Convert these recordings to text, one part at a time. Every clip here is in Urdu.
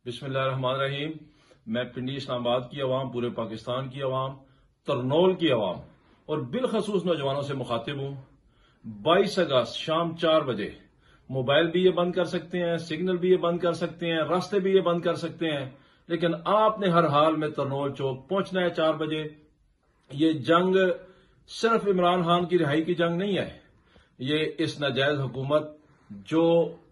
بسم اللہ الرحمن الرحیم۔ میں پنڈی اسلام آباد کی عوام، پورے پاکستان کی عوام، ترنول کی عوام اور بالخصوص نوجوانوں سے مخاطب ہوں۔ 22 اگست شام 4 بجے موبائل بھی یہ بند کر سکتے ہیں، سگنل بھی یہ بند کر سکتے ہیں، راستے بھی یہ بند کر سکتے ہیں، لیکن آپ نے ہر حال میں ترنول چوک پہنچنا ہے 4 بجے۔ یہ جنگ صرف عمران خان کی رہائی کی جنگ نہیں ہے، یہ اس ناجائز حکومت جو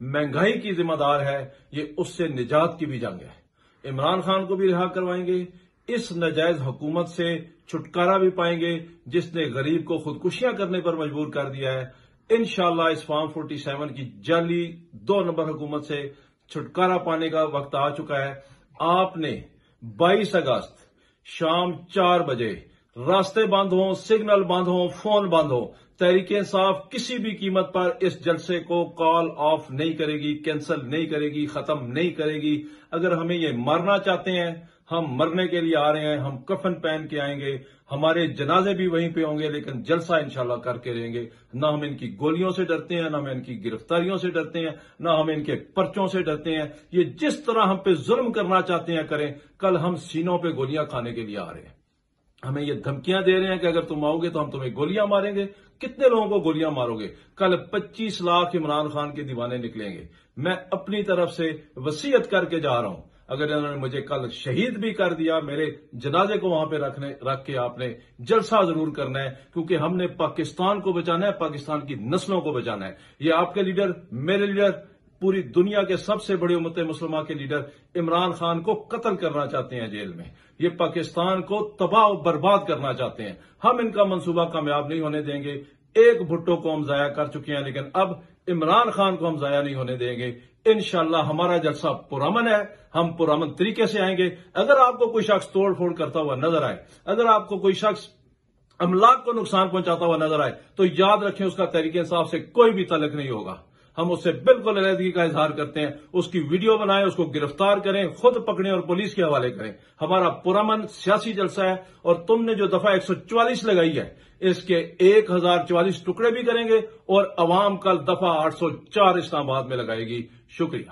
مہنگائی کی ذمہ دار ہے، یہ اس سے نجات کی بھی جنگ ہے۔ عمران خان کو بھی رہا کروائیں گے، اس ناجائز حکومت سے چھٹکارا بھی پائیں گے جس نے غریب کو خودکشیاں کرنے پر مجبور کر دیا ہے۔ انشاءاللہ اس فارم 47 کی جعلی 2 نمبر حکومت سے چھٹکارا پانے کا وقت آ چکا ہے۔ آپ نے 22 اگست شام 4 بجے راستے بند ہوں، سگنل بند ہوں، فون بند ہوں، تحریک انصاف کسی بھی قیمت پر اس جلسے کو کال آف نہیں کرے گی، کینسل نہیں کرے گی، ختم نہیں کرے گی۔ اگر ہمیں یہ مرنا چاہتے ہیں، ہم مرنے کے لیے آ رہے ہیں، ہم کفن پہن کے آئیں گے، ہمارے جنازے بھی وہیں پہ ہوں گے، لیکن جلسہ انشاءاللہ کر کے رہیں گے۔ نہ ہم ان کی گولیوں سے ڈرتے ہیں، نہ ہم ان کی گرفتاریوں سے ڈرتے ہیں، نہ ہم ان کے پرچوں سے ڈرتے ہیں۔ یہ جس طرح ہم پہ ظلم کرنا چاہتے ہیں کریں، کل ہم سینوں پہ گولیاں کھانے کے لیے آ رہے ہیں۔ ہمیں یہ دھمکیاں دے رہے ہیں کہ اگر تم آؤ گے تو ہم تمہیں گولیاں ماریں گے۔ کتنے لوگوں کو گولیاں مارو گے؟ کل 25 لاکھ عمران خان کے دیوانے نکلیں گے۔ میں اپنی طرف سے وصیت کر کے جا رہا ہوں، اگر انہوں نے مجھے کل شہید بھی کر دیا، میرے جنازے کو وہاں پہ رکھ کے آپ نے جلسہ ضرور کرنا ہے، کیونکہ ہم نے پاکستان کو بچانا ہے، پاکستان کی نسلوں کو بچانا ہے۔ یہ آپ کے لیڈر، میرے لیڈر، پوری دنیا کے سب سے بڑے امت مسلمہ کے لیڈر عمران خان کو قتل کرنا چاہتے ہیں جیل میں۔ یہ پاکستان کو تباہ و برباد کرنا چاہتے ہیں۔ ہم ان کا منصوبہ کامیاب نہیں ہونے دیں گے۔ ایک بھٹو کو ہم ضائع کر چکے ہیں، لیکن اب عمران خان کو ہم ضائع نہیں ہونے دیں گے۔ انشاءاللہ ہمارا جلسہ پرامن ہے، ہم پرامن طریقے سے آئیں گے۔ اگر آپ کو کوئی شخص توڑ پھوڑ کرتا ہوا نظر آئے، اگر آپ کو کوئی شخص املاک کو نقصان پہنچاتا ہوا نظر آئے، تو یاد رکھیں اس کا تحریک انصاف سے کوئی بھی تعلق نہیں ہوگا۔ ہم اس سے بالکل علیحدگی کا اظہار کرتے ہیں۔ اس کی ویڈیو بنائیں، اس کو گرفتار کریں، خود پکڑیں اور پولیس کے حوالے کریں۔ ہمارا پرامن سیاسی جلسہ ہے، اور تم نے جو دفعہ 144 لگائی ہے، اس کے 1044 ٹکڑے بھی کریں گے، اور عوام کل دفعہ 804 اسلام آباد میں لگائے گی۔ شکریہ۔